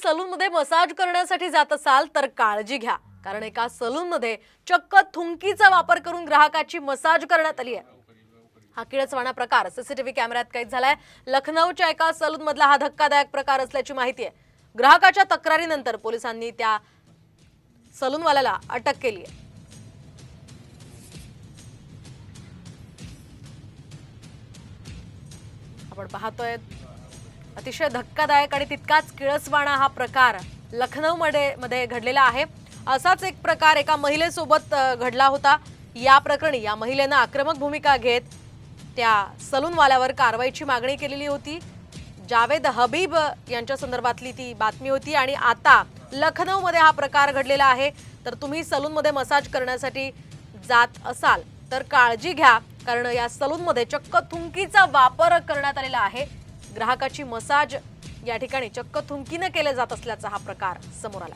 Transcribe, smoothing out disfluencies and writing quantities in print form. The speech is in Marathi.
सलूनमध्ये मसाज करण्यासाठी जात असाल तर काळजी घ्या, कारण एका सलूनमध्ये चक्क थुंकीचा वापर करून ग्राहकाची मसाज करण्यात आली आहे। हा किळसवाणा प्रकार सीसीटीव्ही कॅमेऱ्यात कैद झालाय। लखनौच्या एका सलूनमधला हा धक्कादायक प्रकार असल्याची माहिती आहे। ग्राहकाच्या तक्रारीनंतर पोलिसांनी त्या सलूनवाल्याला अटक केली आहे। आपण पाहतोय अतिशय धक्कादायक आणि तितकाच किळसवाणा हा प्रकार लखनौमध्ये घडलेला आहे। असाच एक प्रकार एका महिलेसोबत घडला होता। या प्रकरणी या महिलेने आक्रमक भूमिका घेत त्या सलूनवाल्यावर कारवाईची मागणी केलेली होती। जावेद हबीब यांच्या संदर्भातली ती बातमी होती आणि आता लखनौमध्ये हा प्रकार घडलेला आहे। तर तुम्ही सलूनमध्ये मसाज करण्यासाठी जात असाल तर काळजी घ्या, कारण या सलूनमध्ये चक्क थुंकीचा वापर करण्यात आलेला आहे। ग्राहकाची मसाज या ठिकाणी चक्क थुंकीने केले जात असल्याचा हा प्रकार समोर आला।